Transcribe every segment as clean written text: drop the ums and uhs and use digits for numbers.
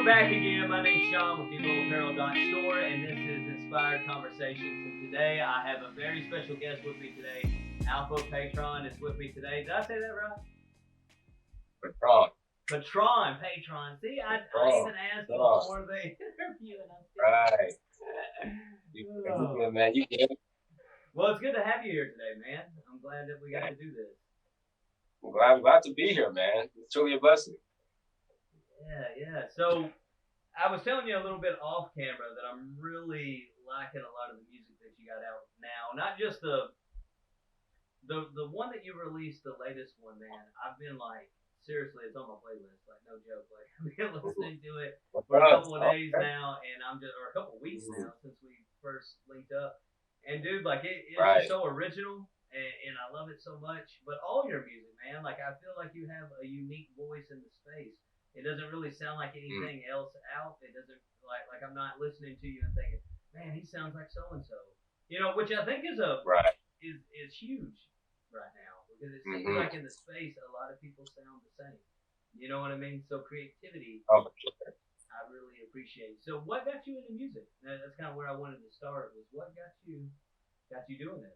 we're back again. My name's Shawn with the Little Apparel Store, and this is Inspired Conversations. And today I have a very special guest with me today. Alpha Patron is with me today. Did I say that right? Patron. See, I even asked before the interview, and I'm right. You good, man. You good? Well, it's good to have you here today, man. I'm glad that we got to do this. I'm glad to be here, man. It's truly a blessing. Yeah. So I was telling you a little bit off camera that I'm really liking a lot of the music that you got out now. Not just the one that you released, the latest one, man. I've been like, seriously, it's on my playlist. Like, no joke. Like, I've been listening to it for a couple of days now, and or a couple of weeks now since we first linked up. And dude, like, it's just so original, and I love it so much. But all your music, man, like, I feel like you have a unique voice in the space. It doesn't really sound like anything else out. It doesn't like I'm not listening to you and thinking, man, he sounds like so and so. You know, which I think is is huge right now because it seems like in the space a lot of people sound the same. You know what I mean? So creativity, I really appreciate. So what got you into music? That's kind of where I wanted to start. Was what got you doing this?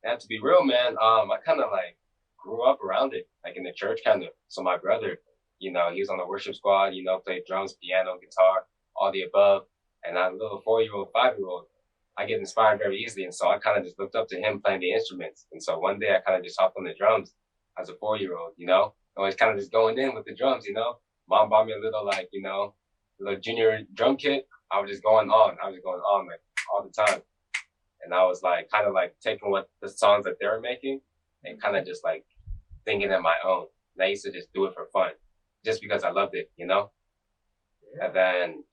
And to be real, man, I kind of like grew up around it, like in the church, kind of. So my brother, you know, he was on the worship squad, you know, played drums, piano, guitar, all the above. And I'm a little 4-year-old, 5-year-old. I get inspired very easily. And so I kind of just looked up to him playing the instruments. And so one day I kind of just hopped on the drums as a 4-year-old, you know, always kind of just going in with the drums, you know. Mom bought me a little, like, you know, little junior drum kit. I was just going on. Like all the time. And I was like, kind of like taking what the songs that they were making and kind of just like thinking it my own. And I used to just do it for fun. Just because I loved it, you know? Yeah. And then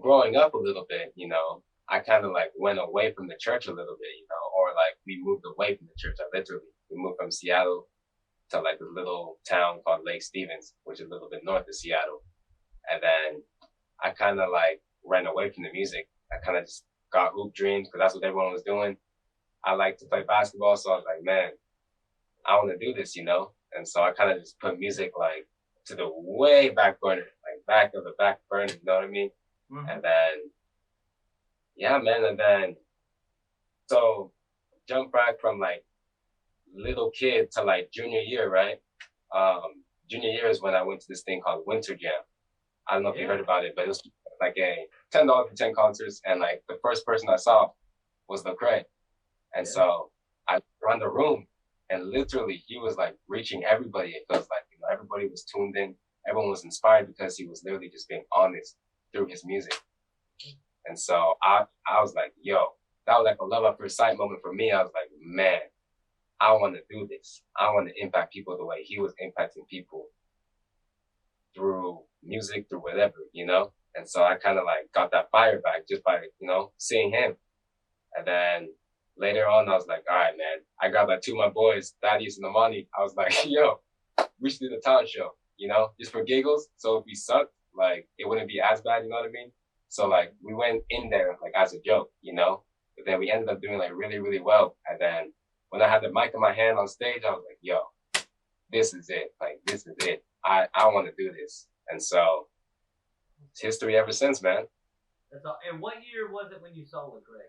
growing up a little bit, you know, I kind of like went away from the church a little bit, you know, or like we moved away from the church. We moved from Seattle to like a little town called Lake Stevens, which is a little bit north of Seattle. And then I kind of like ran away from the music. I kind of just got hoop dreams because that's what everyone was doing. I like to play basketball. So I was like, man, I want to do this, you know? And so I kind of just put music like to the way back burner, like back of the back burner, you know what I mean? Mm-hmm. And then, yeah, man. And then, so jump back from like little kid to like junior year, right? Junior year is when I went to this thing called Winter Jam. I don't know if you heard about it, but it was like a $10 for 10 concerts. And like the first person I saw was Lecrae. And so I run the room. And literally, he was like reaching everybody. It feels like, you know, everybody was tuned in. Everyone was inspired because he was literally just being honest through his music. And so I was like, yo, that was like a love at first sight moment for me. I was like, man, I want to do this. I want to impact people the way he was impacting people through music, through whatever, you know? And so I kind of like got that fire back just by, you know, seeing him. And then later on, I was like, all right, man. I grabbed like two of my boys, Thaddeus and Amani. I was like, yo, we should do the talent show, you know, just for giggles. So if we sucked, like, it wouldn't be as bad, you know what I mean? So, like, we went in there, like, as a joke, you know? But then we ended up doing, like, really, really well. And then when I had the mic in my hand on stage, I was like, yo, this is it. Like, this is it. I want to do this. And so it's history ever since, man. That's all. And what year was it when you saw Lecrae?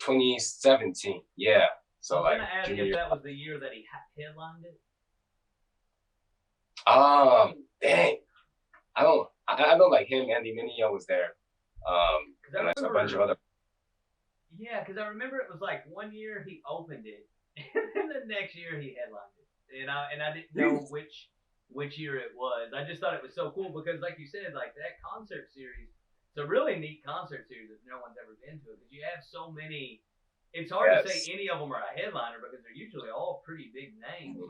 2017. Yeah. So I was gonna ask if that was the year that he headlined it. Dang. I know like him, Andy Mineo was there. And like a bunch of other. Yeah, because I remember it was like one year he opened it, and then the next year he headlined it, and I didn't know which year it was. I just thought it was so cool because, like you said, like that concert series. It's a really neat concert series if no one's ever been to it because you have so many. It's hard to say any of them are a headliner because they're usually all pretty big names.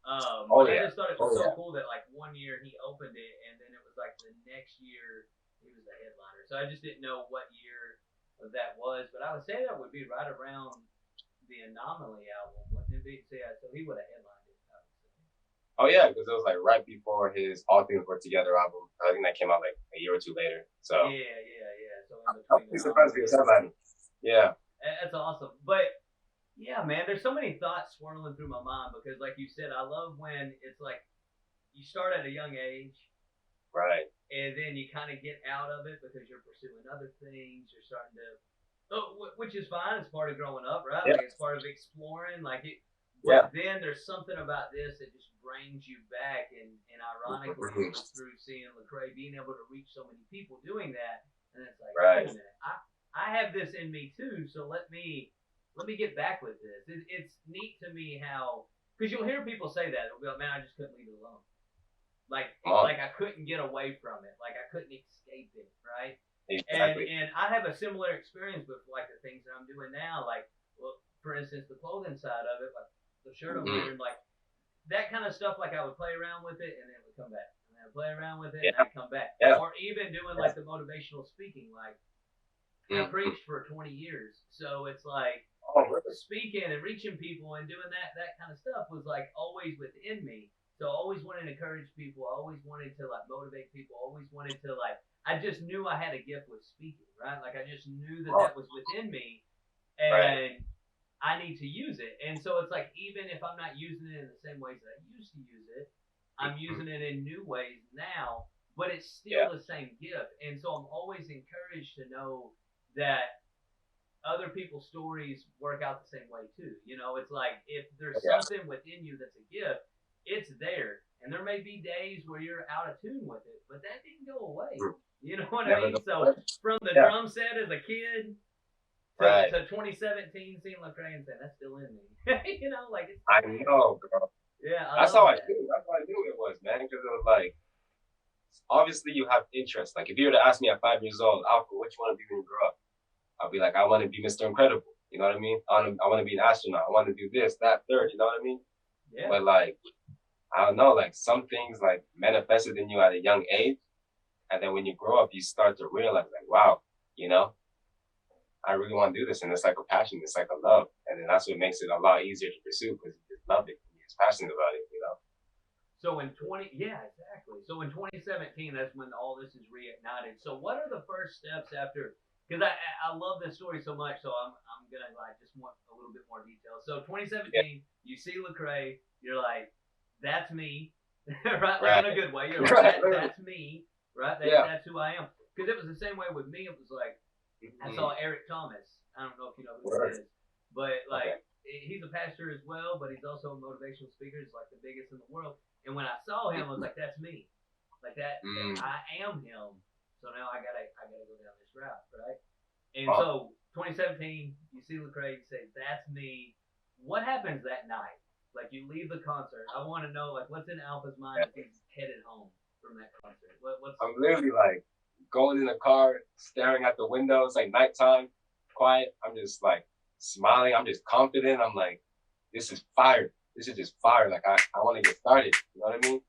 I just thought it was so cool that like one year he opened it and then it was like the next year he was the headliner. So I just didn't know what year that was, but I would say that would be right around the Anomaly album, wouldn't it be? So yeah, so he would have headlined it. I would say. Oh yeah, because it was like right before his All Things Work Together album. I think that came out like a year or two later. So yeah. So I'm surprised he was headlining. Yeah. That's awesome. But yeah, man, there's so many thoughts swirling through my mind because, like you said, I love when it's like you start at a young age, Right. and then you kind of get out of it because you're pursuing other things. You're starting to, which is fine. It's part of growing up, right? Yeah. Like it's part of exploring. Like it, Yeah. but then there's something about this that just brings you back. And ironically, it was through seeing Lecrae being able to reach so many people doing that, and it's like, Right. wait a minute, I have this in me too. So let me get back with this. It's neat to me how, because you'll hear people say that. They'll be like, man, I just couldn't leave it alone. Like I couldn't get away from it. Like I couldn't escape it, right? Exactly. And I have a similar experience with like the things that I'm doing now. Like, well, for instance, the clothing side of it, like the shirt I'm wearing, like that kind of stuff. Like I would play around with it, and then it would come back, and then I'd play around with it, and then I'd come back. Yeah. Or even doing like the motivational speaking. Like I preached for 20 years, so it's like speaking and reaching people and doing that kind of stuff was like always within me. So I always wanted to encourage people. I always wanted to like motivate people. I always wanted to like. I just knew I had a gift with speaking, right? Like I just knew that was within me, and I need to use it. And so it's like even if I'm not using it in the same ways that I used to use it, I'm using it in new ways now. But it's still the same gift, and so I'm always encouraged to know that other people's stories work out the same way too. You know, it's like if there's something within you that's a gift, it's there. And there may be days where you're out of tune with it, but that didn't go away. You know what I mean? So from the drum set as a kid to 2017, seeing Lecrae and saying that's still in me. You know, like it's I know, bro. Yeah, that's how I knew. That's how I knew it was, man. Because it was like, obviously you have interest. Like if you were to ask me at 5 years old, Alpha, what you want to be when you grow up? I'll be like, I want to be Mr. Incredible. You know what I mean? I want to be an astronaut. I want to do this, that, third. You know what I mean? Yeah. But like, I don't know, like some things like manifested in you at a young age. And then when you grow up, you start to realize like, wow, you know, I really want to do this. And it's like a passion. It's like a love. And then that's what makes it a lot easier to pursue because you just love it. You're just passionate about it, you know? So in 2017, that's when all this is reignited. So what are the first steps after, because I love this story so much, so I'm going to like just want a little bit more detail. So 2017, you see Lecrae, you're like, that's me, right? Like in a good way. You're like, that's me, right? That's who I am. Because it was the same way with me. It was like, I saw Eric Thomas. I don't know if you know who he is, but like he's a pastor as well, but he's also a motivational speaker. He's like the biggest in the world. And when I saw him, I was like, that's me. Like that, I am him. So now I gotta go down this route, right? And so 2017, you see Lecrae, you say, that's me. What happens that night? Like you leave the concert. I want to know like what's in Alpha's mind as he's headed home from that concert. What's I'm literally like going in the car, staring at the window. It's like nighttime, quiet. I'm just like smiling. I'm just confident. I'm like, this is fire. This is just fire. Like I want to get started. You know what I mean?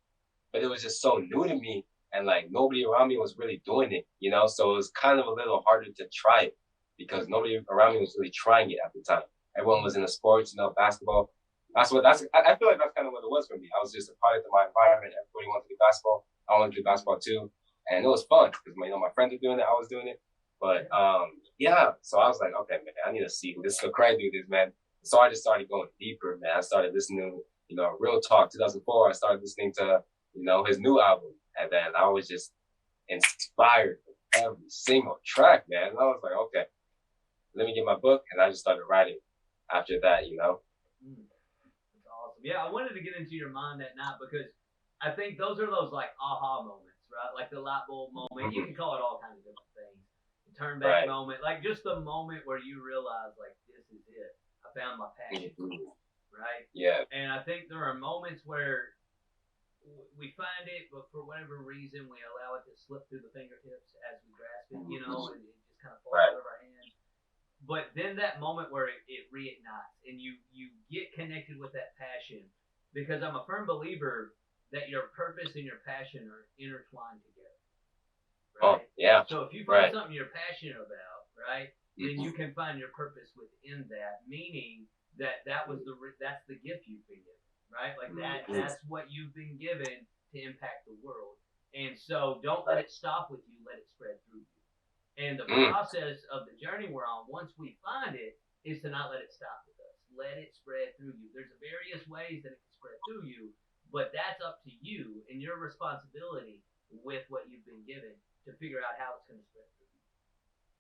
But it was just so new to me, and like nobody around me was really doing it. You know, so it was kind of a little harder to try it because nobody around me was really trying it at the time. Everyone was in the sports, you know, basketball. I feel like that's kind of what it was for me. I was just a product of my environment. Everybody wanted to do basketball. I wanted to do basketball too. And it was fun because my friends were doing it. I was doing it. But so I was like, okay, man, I need to see who this Lecrae dude is, man. So I just started going deeper, man. I started listening, Real Talk 2004. I started listening to, his new album. And then I was just inspired with every single track, man. And I was like, okay, let me get my book. And I just started writing after that, That's awesome. Yeah, I wanted to get into your mind that night because I think those are those like aha moments, right? Like the light bulb moment. You can call it all kinds of different things. The turn back moment, like just the moment where you realize like this is it. I found my passion, right? Yeah. And I think there are moments where we find it, but for whatever reason, we allow it to slip through the fingertips as we grasp it, and it just kind of falls out of our hands. But then that moment where it reignites and you get connected with that passion, because I'm a firm believer that your purpose and your passion are intertwined together. Right? Oh, yeah. So if you find something you're passionate about, right, then you can find your purpose within that, meaning that's the gift you've been given, right? Like that's what you've been given to impact the world. And so don't let it stop with you, let it spread through you. And the process of the journey we're on, once we find it, is to not let it stop with us. Let it spread through you. There's various ways that it can spread through you, But that's up to you and your responsibility with what you've been given to figure out how it's going to spread through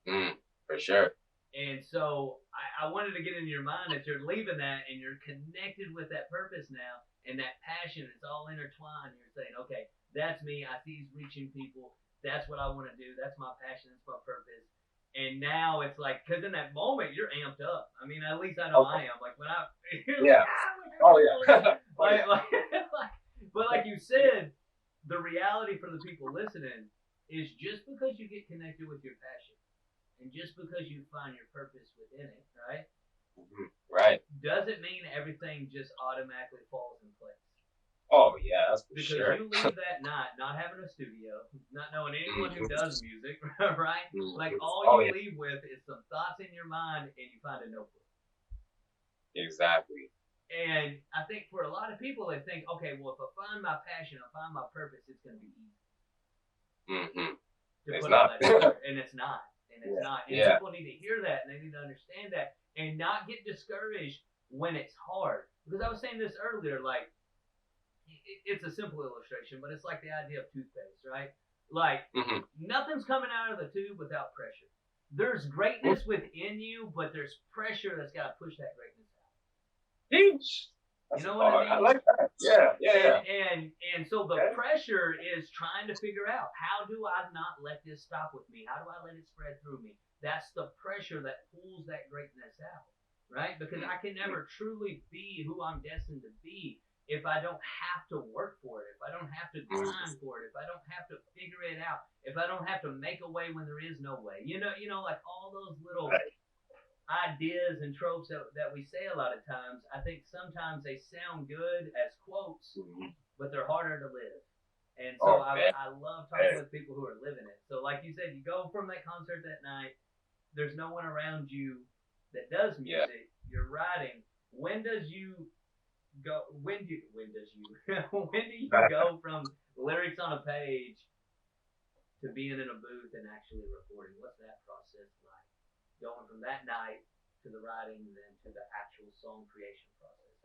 you. For sure. And so I wanted to get into your mind that you're leaving that and you're connected with that purpose now and that passion. It's all intertwined. You're saying, okay, that's me. I see he's reaching people. That's what I want to do. That's my passion. That's my purpose. And now it's like, because in that moment you're amped up. I mean, at least I know I am. Like when I, yeah, oh yeah, but like you said, the reality for the people listening is just because you get connected with your passion, and just because you find your purpose within it, right? Right. Doesn't mean everything just automatically falls in place. Oh yeah, that's for because sure. you leave that night not having a studio, not knowing anyone who does music, right? Like all you leave with is some thoughts in your mind, and you find a notebook. Exactly. And I think for a lot of people, they think, okay, well, if I find my passion, I find my purpose, it's going to be easy. It's not. And it's not. And it's not. And people need to hear that, and they need to understand that, and not get discouraged when it's hard. Because I was saying this earlier, like, it's a simple illustration, but it's like the idea of toothpaste, right? Like, nothing's coming out of the tube without pressure. There's greatness within you, but there's pressure that's got to push that greatness out. You know what I mean? I like that. Yeah. And so the pressure is trying to figure out, how do I not let this stop with me? How do I let it spread through me? That's the pressure that pulls that greatness out, right? Because I can never truly be who I'm destined to be if I don't have to work for it, if I don't have to grind for it, if I don't have to figure it out, if I don't have to make a way when there is no way. You know, like all those little ideas and tropes that we say a lot of times, I think sometimes they sound good as quotes, but they're harder to live. And so I love talking with people who are living it. So like you said, you go from that concert that night, there's no one around you that does music, you're writing. When do you go from lyrics on a page to being in a booth and actually recording? What's that process like? Going from that night to the writing and then to the actual song creation process.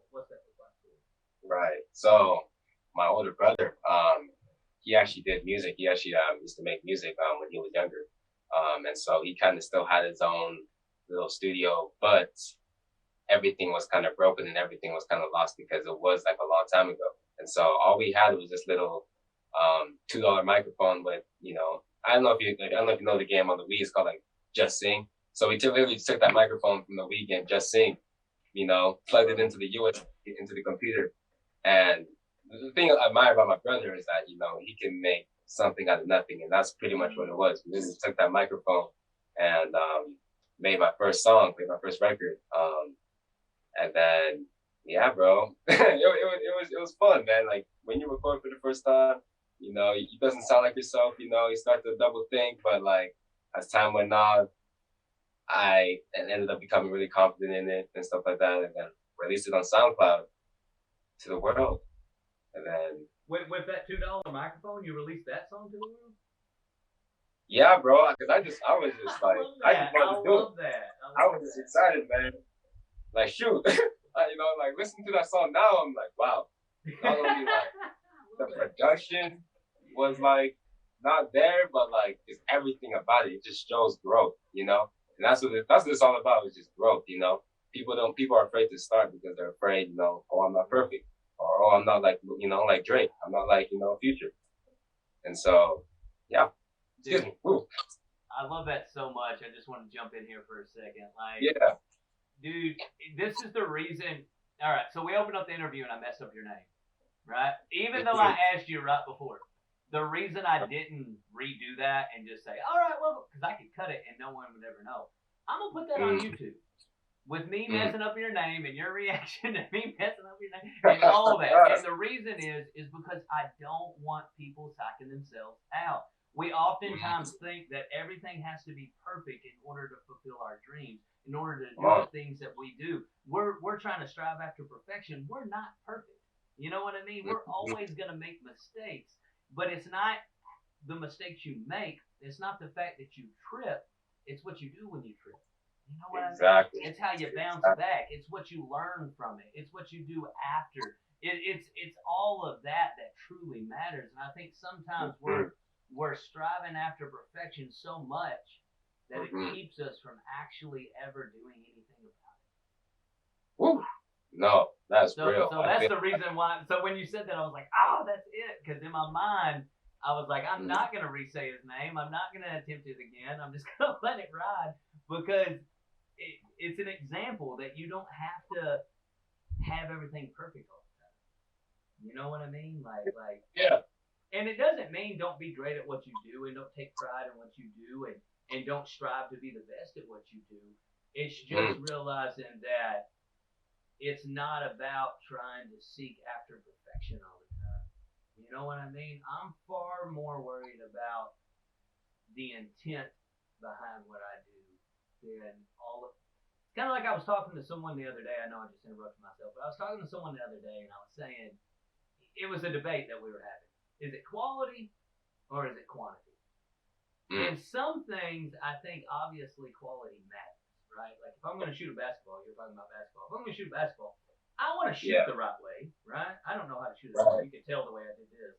What's that look like for you? Right. So my older brother, he actually did music. He actually used to make music when he was younger. And so he kind of still had his own little studio, but everything was kind of broken and everything was kind of lost because it was like a long time ago. And so all we had was this little $2 microphone with, I don't know if you know the game on the Wii. It's called like Just Sing. So we literally took that microphone from the Wii game, Just Sing, plugged it into the into the computer. And the thing I admire about my brother is that, he can make something out of nothing. And that's pretty much what it was. We literally took that microphone and made my first song, made my first record. And then, bro, it was fun, man. Like when you record for the first time, it doesn't sound like yourself. You start to double think, but like as time went on, I ended up becoming really confident in it and stuff like that, and then released it on SoundCloud to the world. And then with that $2 microphone, you released that song to the world. Yeah, bro. Because I was just like, I was just excited, man. Like, shoot, like listening to that song now, I'm like, wow. Not only like the production was like not there, but like it's everything about it. It just shows growth, And that's what it's all about. Is just growth, People are afraid to start because they're afraid, oh, I'm not perfect, or oh, I'm not like like Drake. I'm not like Future. And so, yeah. Excuse me. Ooh. I love that so much. I just want to jump in here for a second. Like, dude, this is the reason. All right, so we opened up the interview and I messed up your name, right? Even though I asked you right before. The reason I didn't redo that and just say, all right, well, because I could cut it and no one would ever know. I'm going to put that on YouTube. With me messing up your name and your reaction to me messing up your name and all that. And the reason is because I don't want people psyching themselves out. We oftentimes think that everything has to be perfect in order to fulfill our dreams, in order to do the things that we do. We're trying to strive after perfection. We're not perfect. You know what I mean? We're always going to make mistakes, but it's not the mistakes you make. It's not the fact that you trip. It's what you do when you trip. You know what I mean? It's how you bounce back. It's what you learn from it. It's what you do after. it's all of that truly matters. And I think sometimes we're striving after perfection so much that it keeps us from actually ever doing anything about it. Woo. No, that's real. So that's the reason why. So when you said that, I was like, oh, that's it. Because in my mind, I was like, I'm not going to re-say his name. I'm not going to attempt it again. I'm just going to let it ride because it's an example that you don't have to have everything perfect all the time. You know what I mean? Like yeah. And it doesn't mean don't be great at what you do and don't take pride in what you do and don't strive to be the best at what you do. It's just realizing that it's not about trying to seek after perfection all the time. You know what I mean? I'm far more worried about the intent behind what I do than all of. It's kind of like I was talking to someone the other day. I know I just interrupted myself, but I was talking to someone the other day and I was saying it was a debate that we were having. Is it quality or is it quantity? In some things, I think obviously quality matters, right? Like if I'm going to shoot a basketball, you're talking about basketball. If I'm going to shoot a basketball, I want to shoot the right way, right? I don't know how to shoot it. You can tell the way I did this.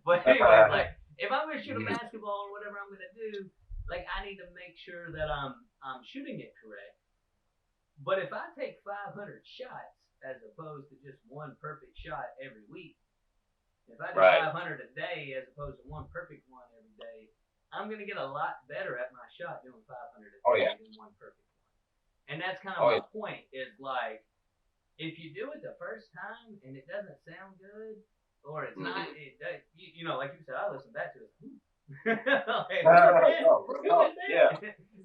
But anyway, like if I'm going to shoot a basketball or whatever I'm going to do, like I need to make sure that I'm shooting it correct. But if I take 500 shots as opposed to just one perfect shot every week, if I do 500 a day as opposed to one perfect one every day, I'm going to get a lot better at my shot doing 500 a day than one perfect one. And that's kind of my point is like, if you do it the first time and it doesn't sound good, or it's not, you know, like you said, I listened back to it.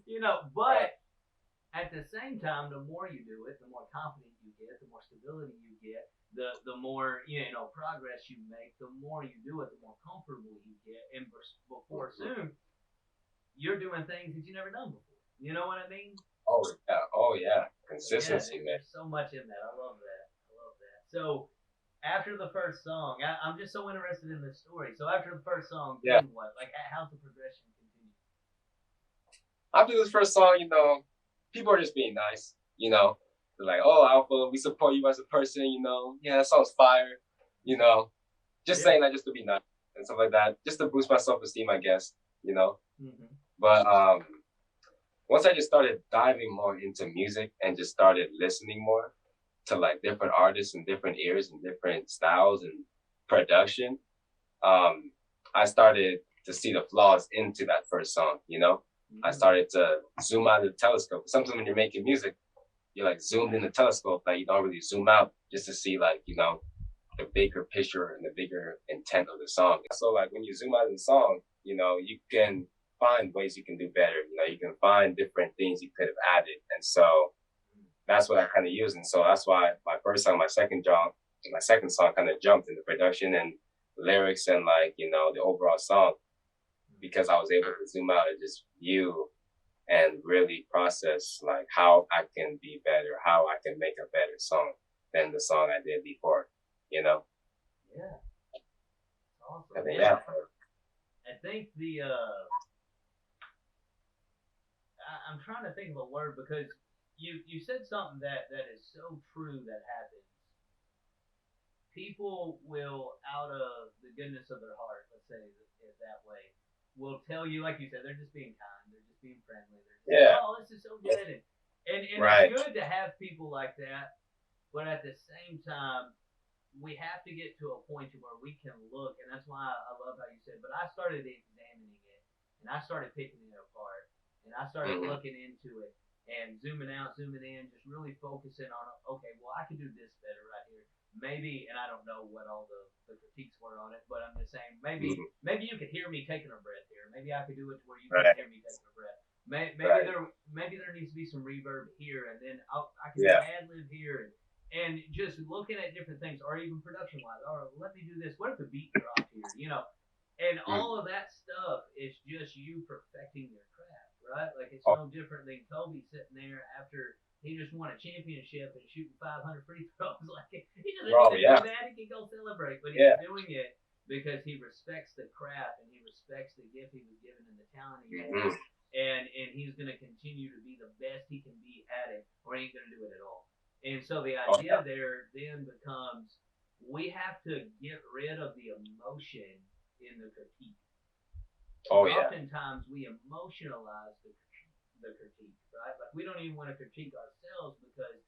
You know, but at the same time, the more you do it, the more confident you get, the more stability you get, the more progress you make, the more you do it, the more comfortable you get, and before soon, you're doing things that you never done before. You know what I mean? Oh yeah, consistency, man. There's so much in that. I love that. So after the first song, I'm just so interested in this story. So after the first song, then what? Like, how's the progression continue? After this first song, people are just being nice. They're like, "Oh, Alpha, we support you as a person." Yeah, that song's fire. Just saying that just to be nice and stuff like that, just to boost my self-esteem, I guess. But once I just started diving more into music and just started listening more to like different artists and different ears and different styles and production, I started to see the flaws into that first song. I started to zoom out of the telescope. Sometimes when you're making music, you're like zoomed in the telescope, like you don't really zoom out just to see like, the bigger picture and the bigger intent of the song. So like when you zoom out of the song, you can find ways you can do better. You can find different things you could have added. And so that's what I kind of use. And so that's why my first song, my second song kind of jumped in the production and lyrics and like, the overall song, because I was able to zoom out and just view and really process like how I can be better, how I can make a better song than the song I did before, Yeah. Awesome. And then, I think I'm trying to think of a word because you said something that is so true that happens. People will, out of the goodness of their heart, let's say it that way, will tell you, like you said, they're just being kind, they're just being friendly, they're just, oh, this is so good, and it's good to have people like that, but at the same time, we have to get to a point to where we can look, and that's why I love how you said, but I started examining it, and I started picking it apart, and I started looking into it, and zooming out, zooming in, just really focusing on, okay, well, I could do this better right here. Maybe, and I don't know what all the critiques were on it, but I'm just saying, maybe you could hear me taking a breath here. Maybe I could do it to where you can hear me taking a breath. Maybe there needs to be some reverb here, and then I can ad lib here, and just looking at different things, or even production wise. Or let me do this. What if the beat dropped here? And all of that stuff is just you perfecting your craft, right? Like it's no different than Kobe sitting there after he just won a championship and shooting 500 free throws. Like he doesn't need to do that. He can go celebrate, but he's doing it because he respects the craft and he respects the gift he was given and the talent he has, and he's going to continue to be the best he can be at it, or he ain't going to do it at all. And so the idea there then becomes, we have to get rid of the emotion in the critique. Oh Because yeah. oftentimes we emotionalize the critique, right? Like we don't even want to critique ourselves because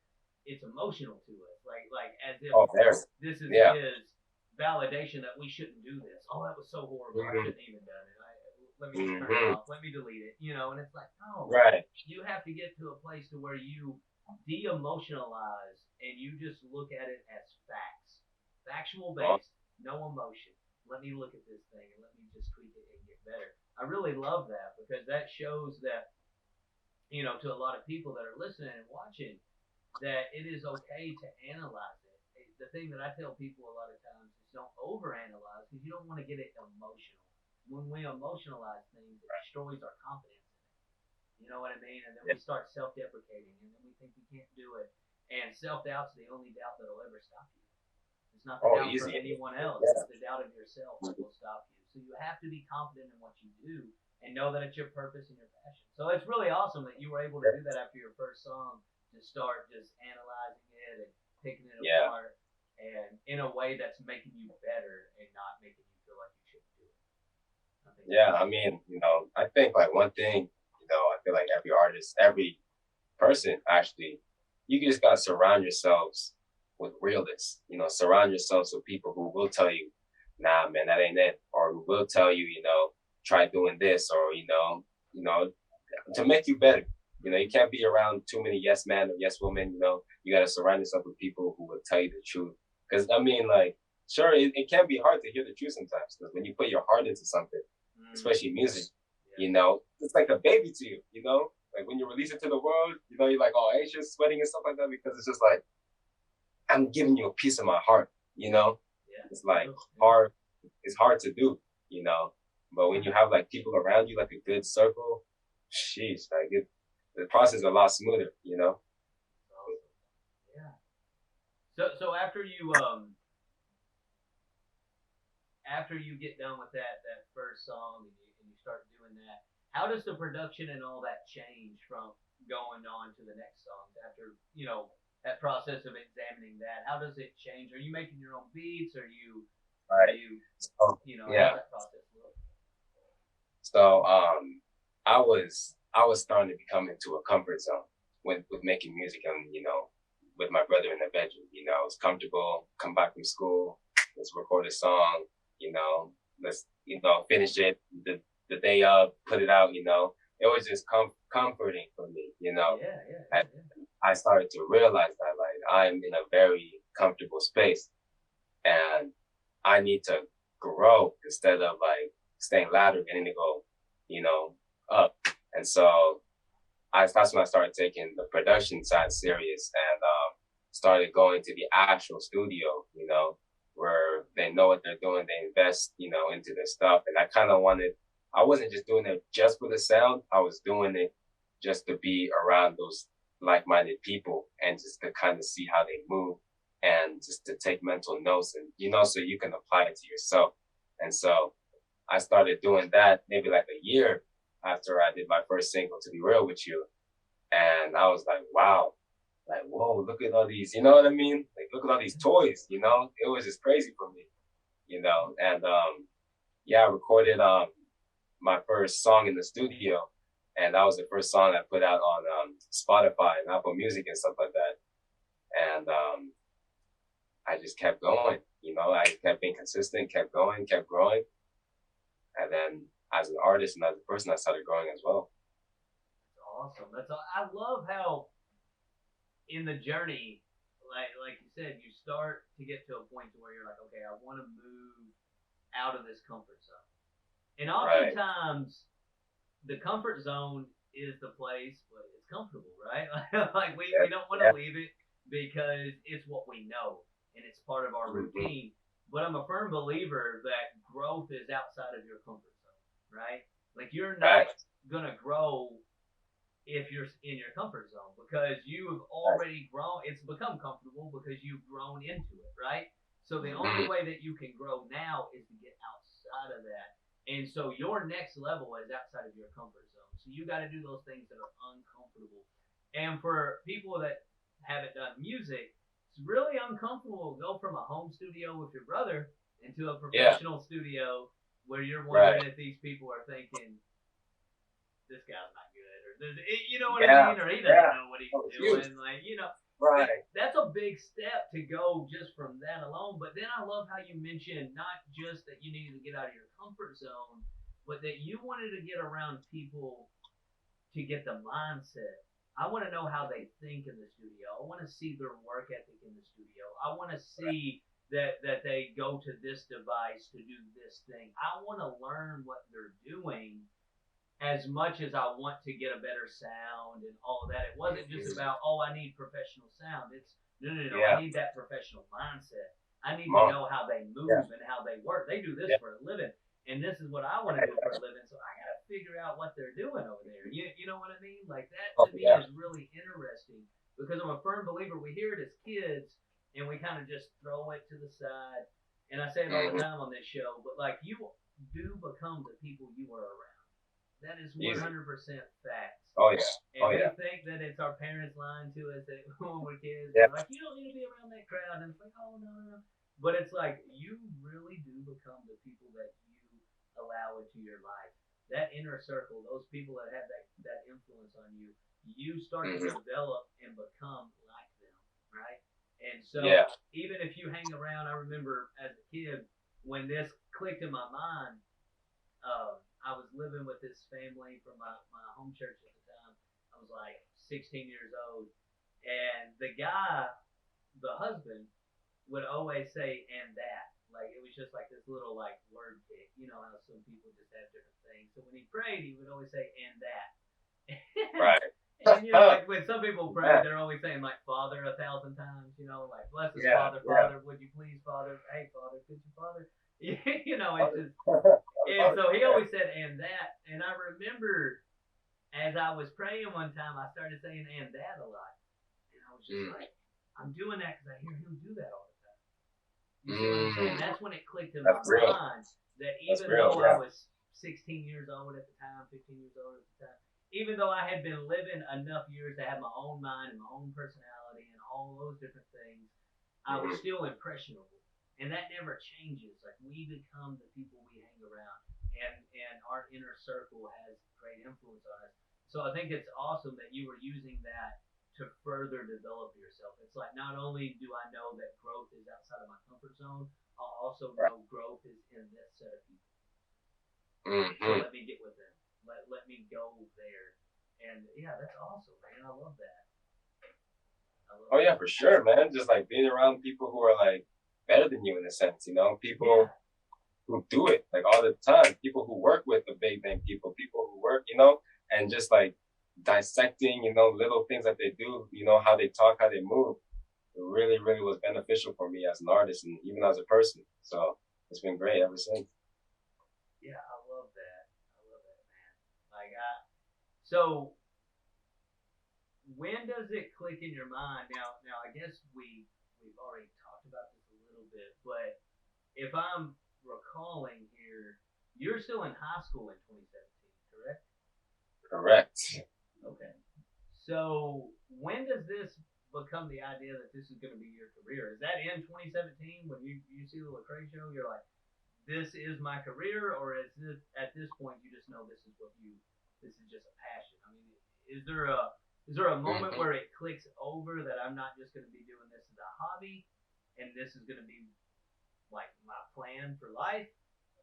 it's emotional to us. Like as if Oh, there. this Yeah. is validation that we shouldn't do this. Oh, that was so horrible. I Hmm. shouldn't even done it. Let me just turn it Hmm. off. Let me delete it. You know, and it's like, no, Right. you have to get to a place to where you de-emotionalize and you just look at it as facts, factual Oh, based, no emotion. Let me look at this thing and let me just tweak it and get better. I really love that because that shows that, to a lot of people that are listening and watching, that it is okay to analyze it. The thing that I tell people a lot of times is don't overanalyze because you don't want to get it emotional. When we emotionalize things, it destroys our confidence in it. You know what I mean? And then yeah. we start self-deprecating, and then we think we can't do it. And self-doubt's the only doubt that'll ever stop you. It's not the Oh, doubt for easy. anyone else. Yeah. It's the doubt of yourself that will stop you. So you have to be confident in what you do and know that it's your purpose and your passion. So it's really awesome that you were able to do that after your first song, to start just analyzing it and picking it Yeah. apart and in a way that's making you better and not making you feel like you shouldn't do it. I think Yeah. that's I mean, I think like one thing, I feel like every artist, every person actually, you just gotta surround yourselves with realists. Surround yourselves with people who will tell you, nah, man, that ain't it, or who will tell you, try doing this, or to make you better. You can't be around too many yes men or yes women. You gotta surround yourself with people who will tell you the truth. Because I mean, like, sure, it can be hard to hear the truth sometimes. Because when you put your heart into something, especially music, it's like a baby to you. Like when you release it to the world, you're like all anxious, sweating and stuff like that because it's just like I'm giving you a piece of my heart. yeah. It's like hard. It's hard to do. But when you have like people around you, like a good circle, sheesh, like the process is a lot smoother. Awesome. Yeah. So after you get done with that first song and you start doing that, how does the production and all that change from going on to the next songs after that process of examining that? How does it change? Are you making your own beats? Are Right. you So, how's yeah. that process look? So I was starting to become into a comfort zone with making music and with my brother in the bedroom. I was comfortable. Come back from school, let's record a song. Let's finish it the day up, put it out. It was just comforting for me. And I started to realize that like I'm in a very comfortable space and I need to grow instead of like staying louder and to go, you know, up. And so that's when I started taking the production side serious and started going to the actual studio, where they know what they're doing, they invest, into their stuff. And I wasn't just doing it just for the sound, I was doing it just to be around those like-minded people and just to kind of see how they move and just to take mental notes and so you can apply it to yourself. And so I started doing that maybe like a year after I did my first single, To Be Real With You. And I was like, wow, like, whoa, look at all these, you know what I mean? Like, look at all these toys, It was just crazy for me, And yeah, I recorded my first song in the studio. And that was the first song I put out on Spotify and Apple Music and stuff like that. And I just kept going. I kept being consistent, kept going, kept growing. And then as an artist and as a person, I started growing as well. That's awesome. I love how in the journey, like you said, you start to get to a point to where you're like, okay, I want to move out of this comfort zone. And oftentimes, the comfort zone is the place, but it's comfortable, right? Like we don't want to leave it because it's what we know and it's part of our routine. But I'm a firm believer that growth is outside of your comfort zone, right? Like you're not gonna grow if you're in your comfort zone because you've already grown. It's become comfortable because you've grown into it, right? So the only way that you can grow now is to get outside of that. And so your next level is outside of your comfort zone. So you got to do those things that are uncomfortable. And for people that haven't done music, really uncomfortable to go from a home studio with your brother into a Yeah. professional studio where you're Right. wondering if these people are thinking this guy's not good, or you know what I Yeah. mean, or he doesn't Yeah. know what he's Oh, huge. doing. Like, you know, Right. that's a big step to go just from that alone. But then I love how you mentioned not just that you needed to get out of your comfort zone, but that you wanted to get around people to get the mindset. I want to know how they think in the studio. I want to see their work ethic in the studio. I want to see that they go to this device to do this thing. I want to learn what they're doing as much as I want to get a better sound and all of that. It wasn't just about, oh, I need professional sound. It's no. I Yeah. need that professional mindset. I need Come to on. know how they move Yeah. and how they work. They do this Yeah. for a living, and this is what I want to do for a living. So I got to figure out what they're doing over there. You know what I mean? Like that Oh, to me yeah. is really interesting because I'm a firm believer. We hear it as kids, and we kind of just throw it to the side. And I say it all the time on this show, but like you do become the people you are around. That is Easy. 100% facts. Oh yeah. And Oh we yeah. think that it's our parents lying to us that when we're kids, Yeah. they're like, you don't need to be around that crowd. And it's like, oh, no. But it's like, you really do become the people that you allow into your life. That inner circle, those people that have that influence on you, you start to develop and become like them, right? And so, Yeah. even if you hang around, I remember as a kid when this clicked in my mind, I was living with this family from my home church at the time. I was like 16 years old. And the guy, the husband, would always say, and that. Like, it was just like this little, like, word pick. You know how some people just have different things. So when he prayed, he would always say, and that. Right. And, you know, like, when some people pray, they're always saying, like, Father 1,000 times. You know, like, bless us, Father, Father, would you please, Father? Hey, Father, could you, Father? You know, it's just. And so he always said, and that. And I remember as I was praying one time, I started saying, and that a lot. And I was just like, I'm doing that because I hear him do that all the time. You see what I'm saying? That's when it clicked in my mind that even though I was 16 years old at the time, 15 years old at the time, even though I had been living enough years to have my own mind and my own personality and all those different things, I was still impressionable. And that never changes. Like, we become the people we hang around, and our inner circle has great influence on us. So I think it's awesome that you were using that to further develop yourself. It's like, not only do I know that growth is outside of my comfort zone, I'll also know growth is in this set of people. So let me get with them. Let me go there. And yeah, that's awesome, man. I love that. Oh yeah, for sure, man. Just like being around people who are like better than you in a sense, you know, people who do it like all the time, people who work with the big name people who work, you know, and just like dissecting, you know, little things that they do, you know, how they talk, how they move. It really, really was beneficial for me as an artist and even as a person. So it's been great ever since. Yeah, I love that. I love that, man. Like, so when does it click in your mind? Now, I guess we've already talked about this a little bit, but if I'm recalling here, you're still in high school in 2017, correct? Correct. Okay. So when does this become the idea that this is going to be your career? Is that in 2017 when you see the Lecrae show? You're like, this is my career, or is this at this point you just know this is just a passion? I mean, is there a moment where it clicks over that I'm not just going to be doing this as a hobby, and this is going to be like my plan for life,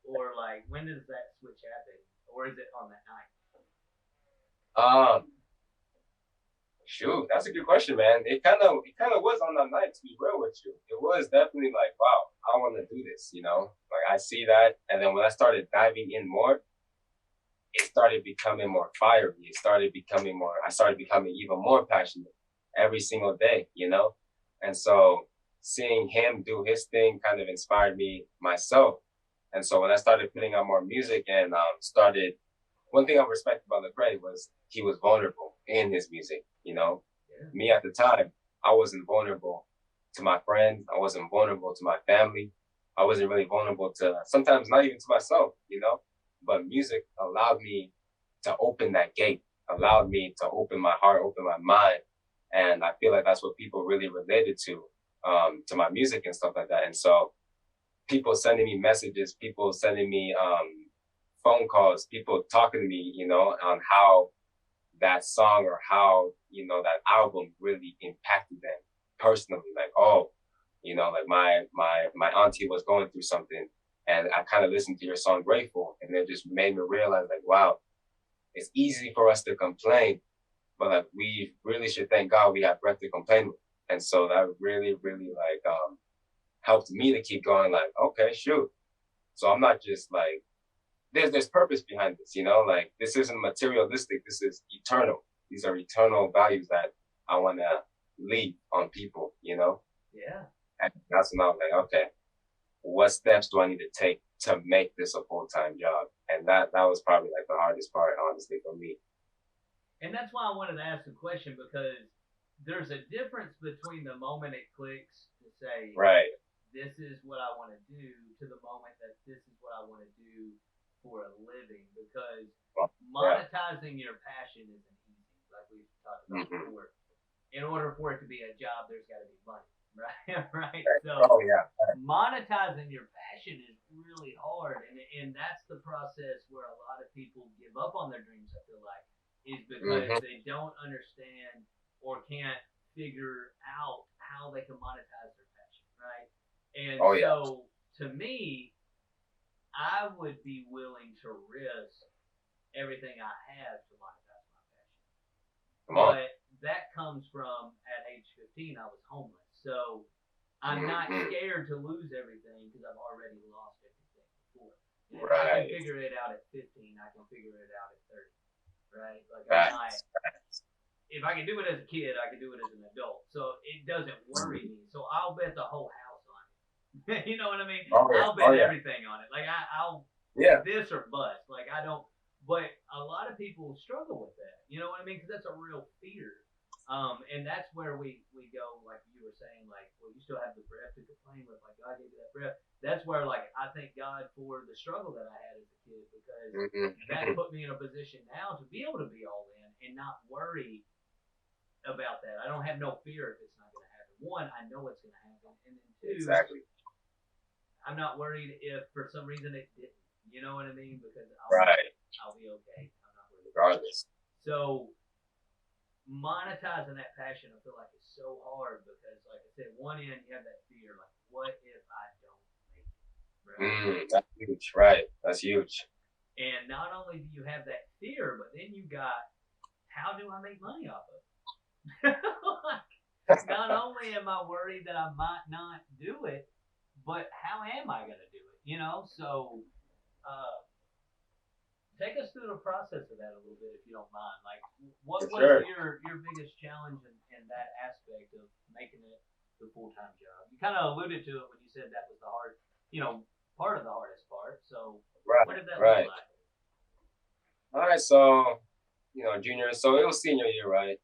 or like when does that switch happen, or is it on that night? Shoot, that's a good question, man. It kind of was on that night, to be real with you. It was definitely like, wow, I want to do this, you know? Like, I see that. And then when I started diving in more, it started becoming more fiery. I started becoming even more passionate every single day, you know? And so seeing him do his thing kind of inspired me myself. And so when I started putting out more music and one thing I respected about Lecrae was he was vulnerable in his music, you know? Yeah. Me at the time, I wasn't vulnerable to my friends. I wasn't vulnerable to my family. I wasn't really vulnerable to sometimes not even to myself, you know? But music allowed me to open that gate, allowed me to open my heart, open my mind. And I feel like that's what people really related to to my music and stuff like that. And so people sending me messages, people sending me phone calls, people talking to me, you know, on how that song or how, you know, that album really impacted them personally. Like, oh, you know, like my auntie was going through something, and I kind of listened to your song Grateful, and it just made me realize, like, wow, it's easy for us to complain, but like we really should thank God we have breath to complain with. And so that really, really like helped me to keep going, like, okay, shoot. So I'm not just like, there's purpose behind this, you know, like this isn't materialistic, this is eternal. These are eternal values that I want to leave on people, you know? Yeah. And that's when I was like, okay, what steps do I need to take to make this a full-time job? And that was probably like the hardest part, honestly, for me. And that's why I wanted to ask the question, because there's a difference between the moment it clicks to say, right, this is what I want to do, to the moment that this is what I want to do for a living. Because monetizing your passion isn't easy, like we've talked about before. In order for it to be a job, there's got to be money, right? Right. So monetizing your passion is really hard, and that's the process where a lot of people give up on their dreams, I feel like, is because they don't understand or can't figure out how they can monetize their passion, right? And so to me, I would be willing to risk everything I have to monetize my passion. But that comes from, at age 15, I was homeless. So I'm not scared to lose everything because I've already lost everything before. And if I can figure it out at 15, I can figure it out at 30. Right? Like if I can do it as a kid, I can do it as an adult. So it doesn't worry me. So I'll bet the whole house on it. You know what I mean? I'll bet everything on it. Like I'll this or bust. Like I don't. But a lot of people struggle with that. You know what I mean? Because that's a real fear. And that's where we go, like you were saying, like, well, you still have the breath to complain with, like God gave you that breath. That's where, like, I thank God for the struggle that I had as a kid, because that put me in a position now to be able to be all in and not worry about that. I don't have no fear if it's not going to happen. One, I know it's going to happen, and then two, I'm not worried if for some reason it didn't. You know what I mean? Because I'll be okay. I'm not worried. Regardless. So monetizing that passion, I feel like it's so hard because, like I said, one end you have that fear, like, what if I don't make it? Right? That's huge, right? That's huge. And not only do you have that fear, but then you got, how do I make money off of it? Like, not only am I worried that I might not do it, but how am I going to do it? You know, so take us through the process of that a little bit, if you don't mind. Like, what was your biggest challenge in that aspect of making it the full-time job? You kind of alluded to it when you said that was the hard, you know, part of the hardest part. So what did that look like? All right, so, you know, junior, so it was senior year, right?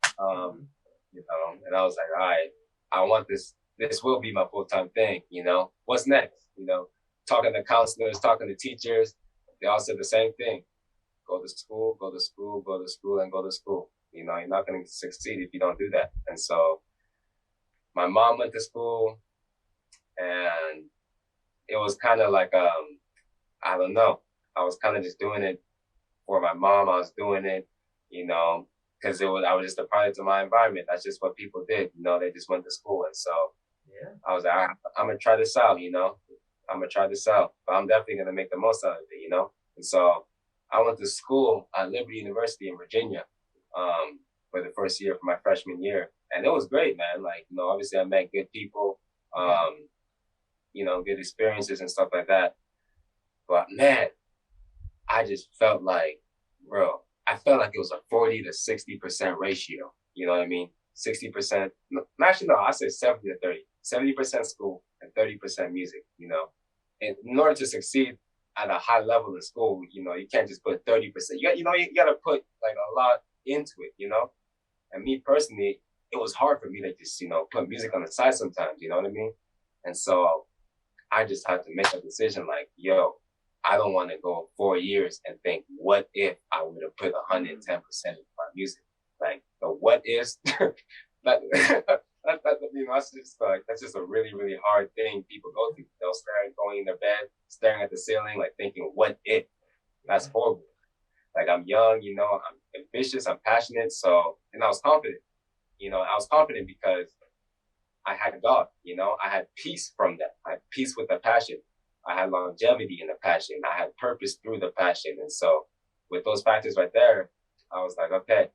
You know, and I was like, all right, I want this will be my full-time thing, you know? What's next? You know, talking to counselors, talking to teachers, they all said the same thing. Go to school, go to school, go to school, and go to school. You know, you're not going to succeed if you don't do that. And so my mom went to school, and it was kind of like, I don't know. I was kind of just doing it for my mom. I was doing it, you know, because I was just a product of my environment. That's just what people did. You know, they just went to school. And so I was like, I'm going to try this out, you know. I'm going to try this out. But I'm definitely going to make the most out of it, you know. And so I went to school at Liberty University in Virginia for the first year, for my freshman year. And it was great, man. Like, you know, obviously I met good people, you know, good experiences and stuff like that. But, man, I just felt like, bro, I felt like it was a 40 to 60% ratio. You know what I mean? 60%, actually, no, I said 70 to 30. 70% school and 30% music, you know. And in order to succeed at a high level in school, you know, you can't just put 30%. You got to put like a lot into it, you know. And me personally, it was hard for me to just, you know, put music on the side sometimes, you know what I mean? And so I just had to make a decision like, yo, I don't want to go 4 years and think, what if I would have put 110% into my music? Like the what ifs, like that's just like, that's just a really, really hard thing people go through. They'll start going in their bed, staring at the ceiling, like thinking, what if? That's horrible. Like I'm young, I'm ambitious, I'm passionate. So, and I was confident, I was confident because I had God, I had peace from that. I had peace with the passion. I had longevity in the passion. I had purpose through the passion. And so with those factors right there, I was like, okay,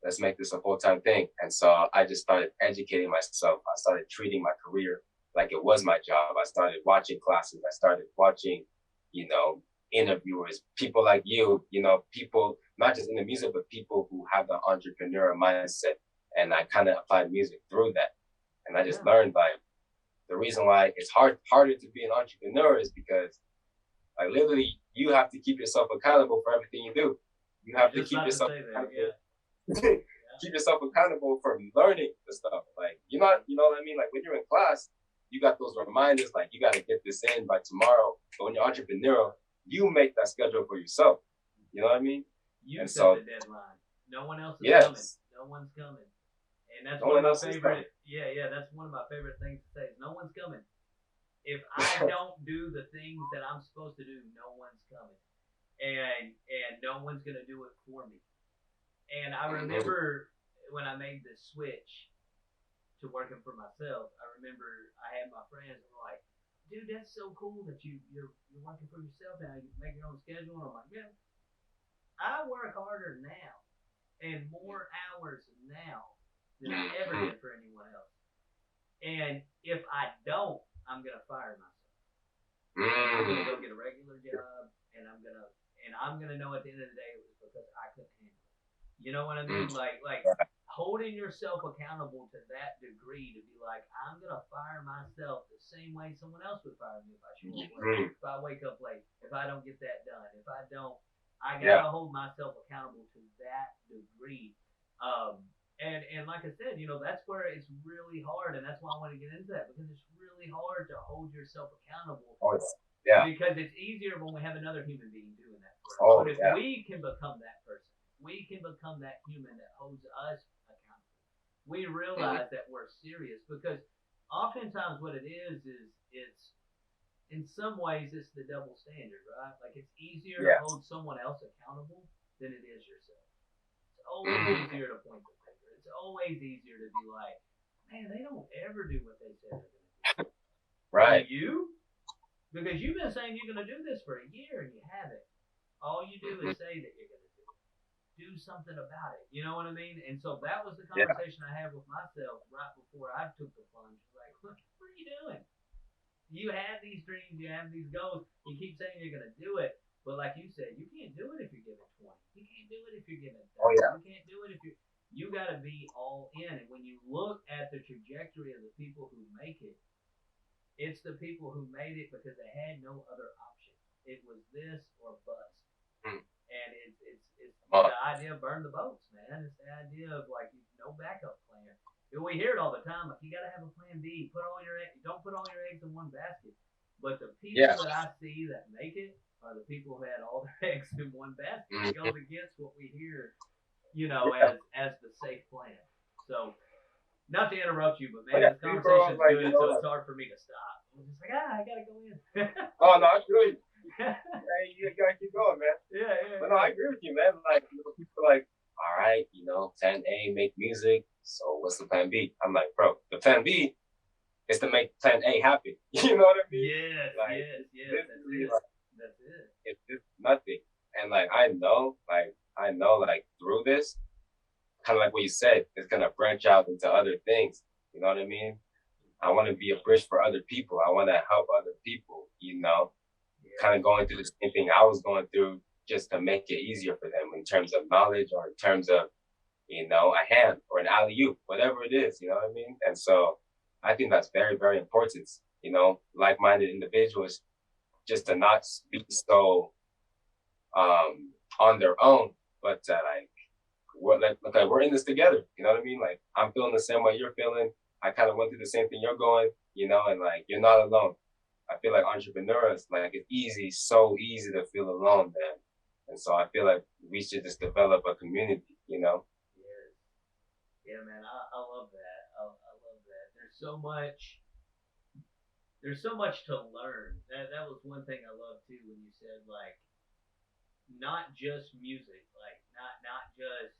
let's make this a full-time thing. And so I just started educating myself. I started treating my career like it was my job. I started watching classes. I started watching, interviewers, people like people, not just in the music, but people who have the entrepreneur mindset. And I kind of applied music through that. And I just learned like the reason why it's harder to be an entrepreneur is because like literally you have to keep yourself accountable for everything you do. You have to keep yourself accountable. Keep yourself accountable for learning the stuff. Like you know what I mean? Like when you're in class, you got those reminders like you gotta get this in by tomorrow. But when you're entrepreneurial, you make that schedule for yourself. You know what I mean? You set the deadline. No one else is coming. No one's coming. And that's one of my favorite. Yeah, that's one of my favorite things to say. Is no one's coming. If I don't do the things that I'm supposed to do, no one's coming, and no one's gonna do it for me. And I remember when I made the switch to working for myself. I remember I had my friends who were like, "Dude, that's so cool that you're working for yourself now. You make your own schedule." And I'm like, "Man, I work harder now and more hours now than I ever did for anyone else. And if I don't, I'm gonna fire myself. I'm gonna go get a regular job, and I'm gonna know at the end of the day it was because I couldn't handle it. You know what I mean? Like holding yourself accountable to that degree to be like, I'm gonna fire myself the same way someone else would fire me if I show up late, if I wake up late, if I don't get that done, if I don't. I gotta hold myself accountable to that degree. And like I said, that's where it's really hard, and that's why I want to get into that because it's really hard to hold yourself accountable. Because it's easier when we have another human being doing that for us. But if we can become that person, we can become that human that holds us accountable. We realize that we're serious because oftentimes what it is it's in some ways it's the double standard, right? Like it's easier to hold someone else accountable than it is yourself. It's always easier to point the finger. It's always easier to be like, man, they don't ever do what they said they're gonna do. Right. Do you? Because you've been saying you're gonna do this for a year and you haven't. All you do is say that you're gonna do something about it. You know what I mean? And so that was the conversation I had with myself right before I took the plunge. Like, what are you doing? You have these dreams, you have these goals. You keep saying you're gonna do it, but like you said, you can't do it if you're giving 20. You can't do it if you're giving 30. You can't do it if you gotta be all in. And when you look at the trajectory of the people who make it, it's the people who made it because they had no other option. It was this or bust. And it's the idea of burn the boats, man. It's the idea of like no backup plan. We hear it all the time. Like you got to have a plan B. Don't put all your eggs in one basket. But the people that I see that make it are the people who had all their eggs in one basket. It goes against what we hear, as the safe plan. So, not to interrupt you, but man, this conversation's good, so it's hard for me to stop. I'm just like, I gotta go in. Oh no, I feel you. You gotta keep going, man. Yeah. But no, I agree with you, man. Like people are like, all right, plan A, make music. So what's the plan B? I'm like, bro, the plan B is to make plan A happen. You know what I mean? Yes. That's it. It's just nothing. And like I know through this, kind of like what you said, it's gonna branch out into other things. You know what I mean? I want to be a bridge for other people. I want to help other people. Kind of going through the same thing I was going through, just to make it easier for them in terms of knowledge or in terms of, a hand or an alley-oop, whatever it is. You know what I mean? And so I think that's very, very important. Like-minded individuals, just to not be so on their own, but we're in this together. You know what I mean? Like I'm feeling the same way you're feeling. I kind of went through the same thing you're going, and like you're not alone. I feel like entrepreneurs, like it's so easy to feel alone, man. And so I feel like we should just develop a community, Yeah, man, I love that. I so much. There's so much to learn. That was one thing I loved too when you said like not just music, like not just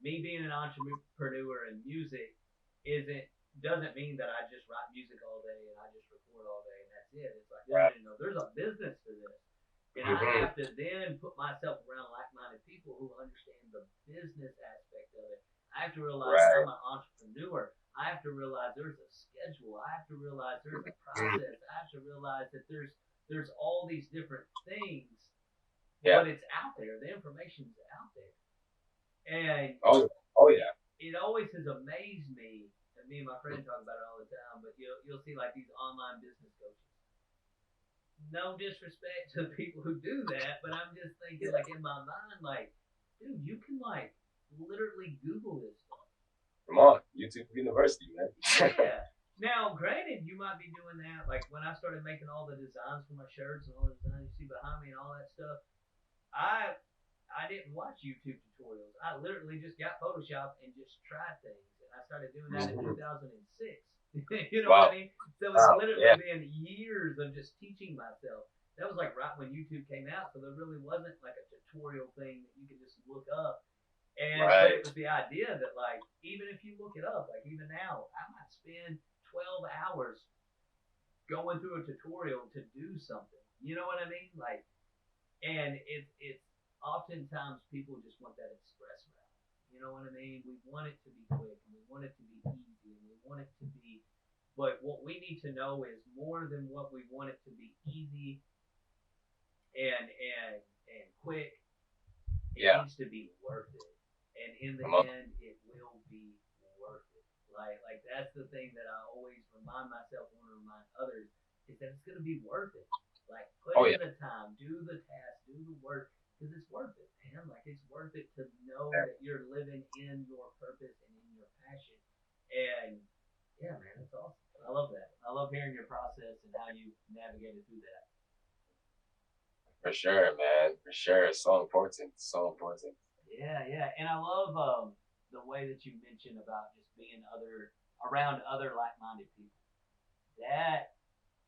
me being an entrepreneur in music isn't doesn't mean that I just write music all day and I just record all day and that's it. It's like no, Right. no, no. There's a business to this, and I Mm-hmm. have to then put myself around like-minded people who understand the business aspect of it. I have to realize Right. I'm an entrepreneur. I have to realize there's a schedule. I have to realize there's a Mhm. process. I have to realize that there's all these different things, Yeah. but it's out there. The information's out there, and Oh, oh yeah. it always has amazed me. And me and my friend talk about it all the time. But you'll see like these online business coaches. No disrespect to the people who do that, but I'm just thinking Yeah. like in my mind, like, dude, you can like literally Google this stuff. Come on, YouTube University, man. Yeah. Now, granted, you might be doing that. Like when I started making all the designs for my shirts and all the designs you see behind me and all that stuff, I I didn't watch YouTube tutorials. I literally just got Photoshop and just tried things. And I started doing that in Mhm. 2006. You know what I Wow. mean? So it's Wow. literally Yeah. been years of just teaching myself. That was like right when YouTube came out, so there really wasn't like a tutorial thing that you could just look up. And but it Right. was the idea that like even if you look it up, like even now, I might spend 12 hours going through a tutorial to do something. You know what I mean? Like and it's oftentimes people just want that express route. You know what I mean? We want it to be quick and we want it to be easy and we want it to be. But what we need to know is more than what we want it to be easy and quick. It Yeah. needs to be worth it, and in the Come on. end, it will be worth it. Like that's the thing that I always remind myself, want to remind others, is that it's gonna be worth it. Like put Oh in yeah. the time, do the task, do the work, because it's worth it, man. Like it's worth it to know that you're living in your purpose and in your passion. And yeah, man, it's awesome. I love that. I love hearing your process and how you navigated through that. For sure, man. For sure. It's so important. So important. Yeah, yeah, and I love the way that you mentioned about just being other around other like-minded people. That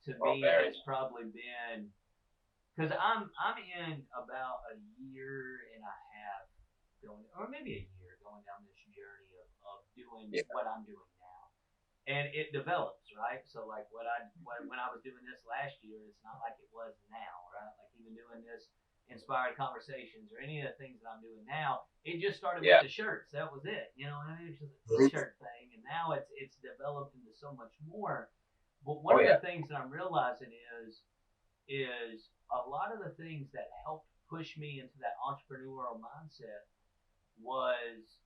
to Oh, me very. has probably been because I'm in about a year and a half going, or maybe a year going down this journey of doing Yeah. what I'm doing now, and it develops, right? So like when I was doing this last year, it's not like it was now, right? Like even doing this inspired conversations or any of the things that I'm doing now, it just started with Yeah. the shirts. That was it. You know what I mean? It's just a Mhm. t-shirt thing, and now it's developed into so much more. But one Oh of yeah. the things that I'm realizing is a lot of the things that helped push me into that entrepreneurial mindset was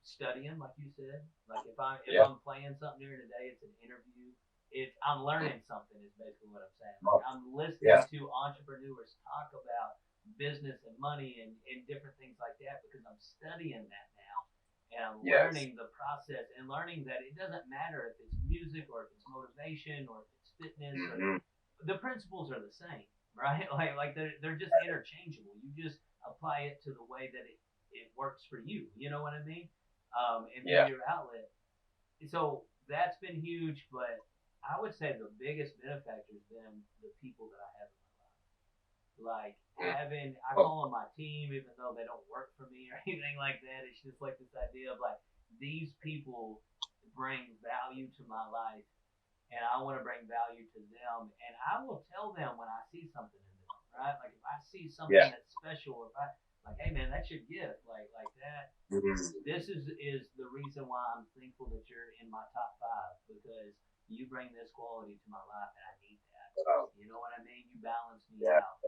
studying, like you said. Like if Yeah. I'm playing something during the day, it's an interview. It's I'm Mhm. learning something is basically what I'm saying. Like Oh, I'm listening yeah. to entrepreneurs talk about business and money and different things like that because I'm studying that now. And I'm Yes. learning the process and learning that it doesn't matter if it's music or if it's motivation or if it's fitness or Mm-hmm. the principles are the same, right? Like they're just interchangeable. You just apply it to the way that it works for you. You know what I mean? And through Yeah. your outlet. So that's been huge, but I would say the biggest benefactor has been the people that I have in my life. Like Mm. having, I Oh, call them my team, even though they don't work for me or anything like that. It's just like this idea of like these people bring value to my life and I want to bring value to them. And I will tell them when I see something in them, right? Like if I see something yeah. that's special, if I like, hey man, that's your gift, like that. Mm-hmm. This is the reason why I'm thankful that you're in my top five because you bring this quality to my life and I need that. Wow. You know what I mean? You balance me Yeah. out.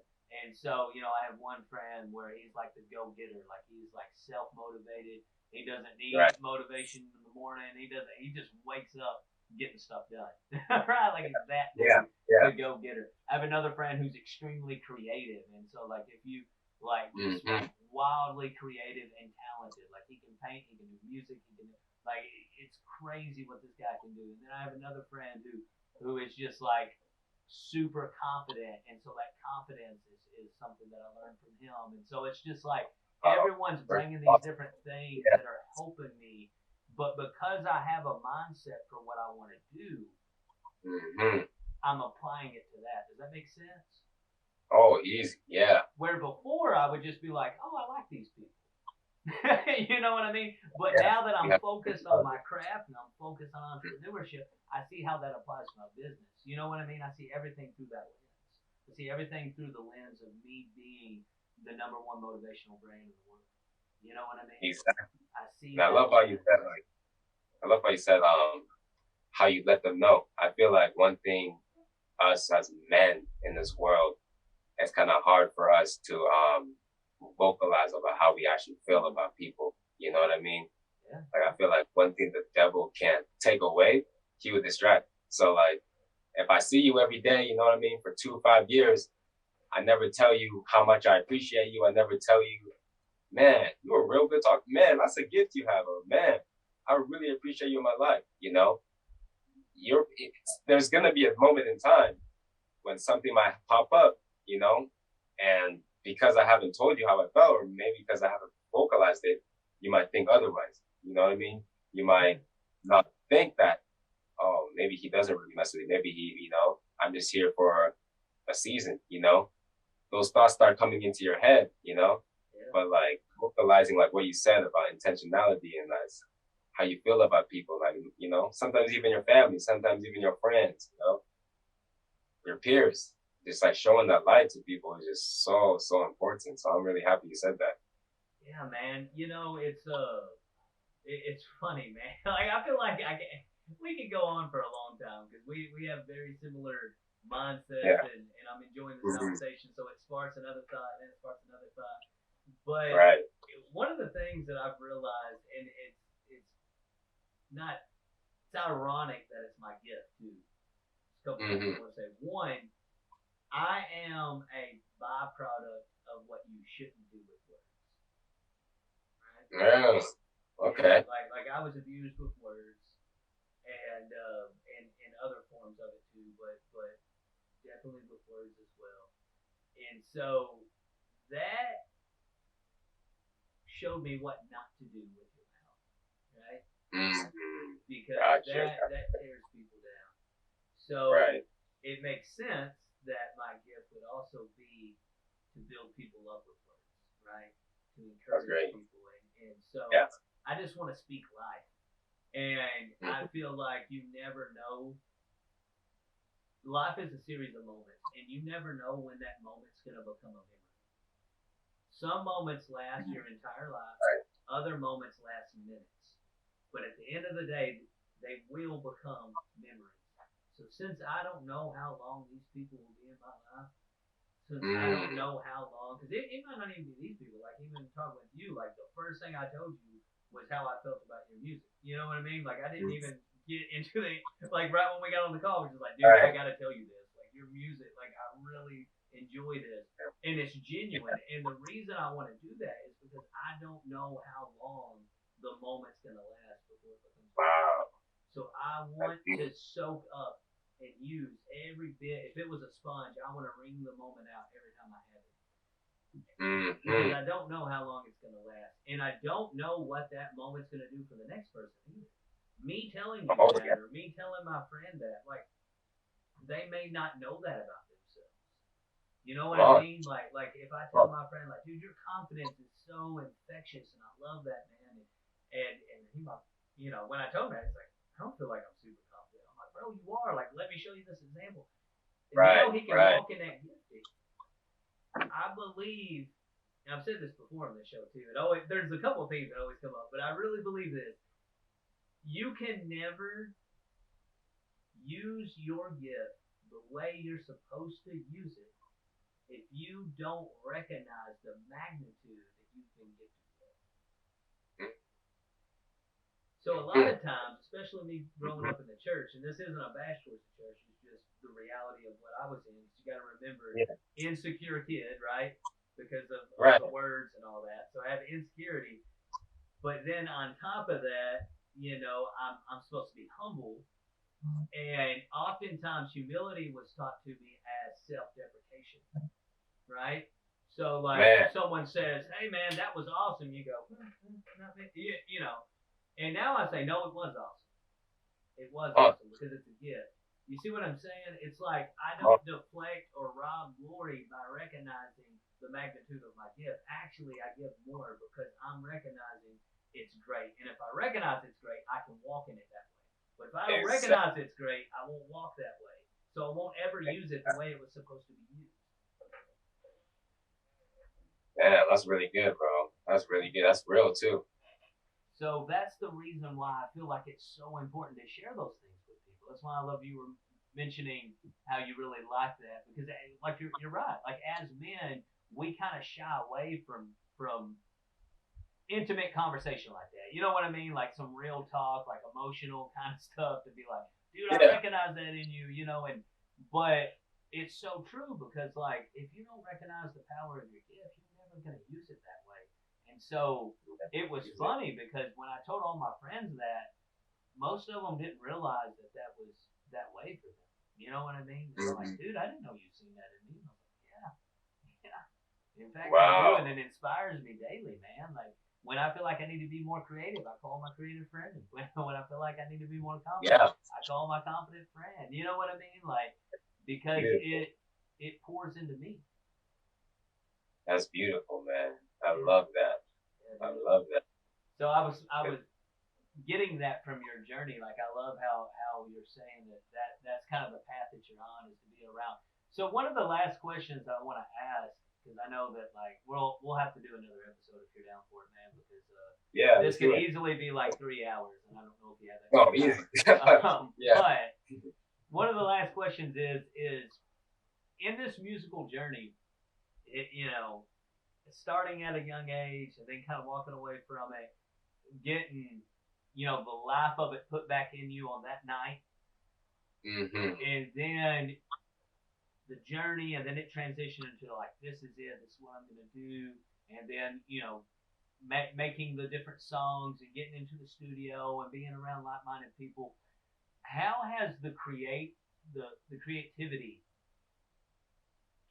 And so, I have one friend where he's like the go getter, like he's like self motivated. He doesn't need Right. motivation in the morning. He just wakes up getting stuff done. Right? Like he's that Yeah. dude, Yeah. the go getter. I have another friend who's extremely creative and so like if you like just Mm-hmm. like wildly creative and talented. Like he can paint, he can do music, he can like it's crazy what this guy can do. And then I have another friend who is just like super confident and so that confidence is something that I learned from him. And so it's just like Wow. everyone's Very bringing these awesome. different things Yeah. that are helping me But because I have a mindset for what I want to do, Mm-hmm. I'm applying it to that. Does that make sense? Oh, easy. Yeah. Where before I would just be like, oh, I like these people. You know what I mean? But Yeah. now that You I'm have focused on my craft and I'm focused on entrepreneurship, I see how that applies to my business. You know what I mean? I see everything through that lens. I see everything through the lens of me being the number one motivational brain in the world. You know what I mean? exactly. I see And I that love how you lens. said like I love how you said how you let them know. I feel like one thing us as men in this world, it's kind of hard for us to vocalize about how we actually feel about people. You know what I mean? Yeah. Like I feel like one thing the devil can't take away, he would distract. So like if I see you every day, you know what I mean, for 2 or 5 years, I never tell you how much I appreciate you. I never tell you, man, you're a real good talker. Man, that's a gift you have. Or man, I really appreciate you in my life. You know, there's gonna be a moment in time when something might pop up, you know, and because I haven't told you how I felt, or maybe because I haven't vocalized it, you might think otherwise. You know what I mean? You might not think that, oh, maybe he doesn't really mess with me. Maybe he, I'm just here for a season, Those thoughts start coming into your head, Yeah. but like vocalizing like what you said about intentionality and that's how you feel about people, like, sometimes even your family, sometimes even your friends, your peers, just like showing that light to people is just so, so important. So I'm really happy you said that. Yeah, man. It's funny, man. Like I feel like we could go on for a long time because we have very similar mindsets, Yeah. and I'm enjoying this Mm-hmm. conversation. So it sparks another thought, and it sparks another thought. But Right. one of the things that I've realized, and it's not, it's ironic that it's my gift too. There's a couple things Mm-hmm. I want to say. One, I am a byproduct of what you shouldn't do with words, right? Yeah. Yeah, Okay. like I was abused with words, and other forms of it too, but definitely with words as well. And so that showed me what not to do with your mouth, right? Mm-hmm. Because Gotcha. that tears people down. So Right. it makes sense that my gift would also be to build people up with words, right? To That's encourage great. people, and so Yeah. I just want to speak life, and I Mm-hmm. feel like you never know. Life is a series of moments, and you never know when that moment's going to become a memory. Some moments last your entire life, Right. other moments last minutes. But at the end of the day, they will become memories. So since I don't know how long these people will be in my life, since I don't Mm-hmm. know how long, because it might not even be these people. Like even talking with you, like the first thing I told you was how I felt about your music. You know what I mean? Like I didn't even get into the like right when we got on the call, which is like, dude, I Right. gotta tell you this. Like your music, like I really enjoy this, and it's genuine. And the reason I want to do that is because I don't know how long the moment's gonna last before it becomes. Wow. So I That's want to beautiful. soak up and use every bit. If it was a sponge, I want to wring the moment out every time I have it. Because Mm-hmm. I don't know how long it's going to last. And I don't know what that moment's going to do for the next person either. Me telling you Oh that, yeah. or me telling my friend that, like, they may not know that about themselves. You know Come what I on. mean? Like if I Come tell on. my friend, like, dude, your confidence is so infectious, and I love that, man. And he might, when I told him that, he's like, I don't feel like I'm super confident. I'm like, bro, you are. Like, let me show you this example. And Right. now he can Right. walk in that gift. I believe, and I've said this before on the show too. There's a couple of things that always come up, but I really believe this: you can never use your gift the way you're supposed to use it if you don't recognize the magnitude that you've been gifted with. So a lot Mm-hmm. of times, especially me growing up in the church, and this isn't a bash towards the church, it's just the reality of what I was in. You got to remember, Yeah. insecure kid, right? Because of Right. the words and all that. So I have insecurity. But then on top of that, I'm supposed to be humble. And oftentimes humility was taught to me as self-deprecation, right? So like Man. someone says, "Hey man, that was awesome," you go, "Not me," you know. And now I say, no, it was awesome. It was Oh, awesome because it's a gift. You see what I'm saying? It's like I oh, don't deflect or rob glory by recognizing the magnitude of my gift. Actually, I give more because I'm recognizing it's great. And if I recognize it's great, I can walk in it that way. But if I don't exactly. recognize it's great, I won't walk that way. So I won't ever use it the way it was supposed to be used. Yeah, that's really good, bro. That's really good. That's real too. So that's the reason why I feel like it's so important to share those things with people. That's why I love you were mentioning how you really like that because, like, you're right. Like as men, we kind of shy away from intimate conversation like that. You know what I mean? Like some real talk, like emotional kind of stuff to be like, dude, I Yeah, recognize that in you, you know, and but it's so true because like if you don't recognize the power of your gift, you're never gonna use it that way. And so it was funny because when I told all my friends that, most of them didn't realize that that was that way for them. You know what I mean? They were like, hmm. dude, I didn't know you seen that in me. And I was like, yeah, yeah. In fact, I do, and Wow. it inspires me daily, man. Like when I feel like I need to be more creative, I call my creative friend. When I feel like I need to be more confident, Yeah, I call my confident friend. You know what I mean? Like because beautiful. it pours into me. That's beautiful, man. I Yeah, love that. yeah, I dude. love that. So I was getting that from your journey. Like I love how you're saying that's kind of the path that you're on is to be around. So one of the last questions I want to ask because I know that like we'll have to do another episode if you're down for it, man. Because Yeah, this let's could do it. easily be like 3 hours, and I don't know if you have that Oh, kind of easy. time. Yeah. But one of the last questions is in this musical journey, you know, starting at a young age and then kind of walking away from it, getting the life of it put back in you on that night, Hmm. and then the journey, and then it transitioned into like this is it, this is what I'm gonna do, and then making the different songs and getting into the studio and being around like-minded people. How has the creativity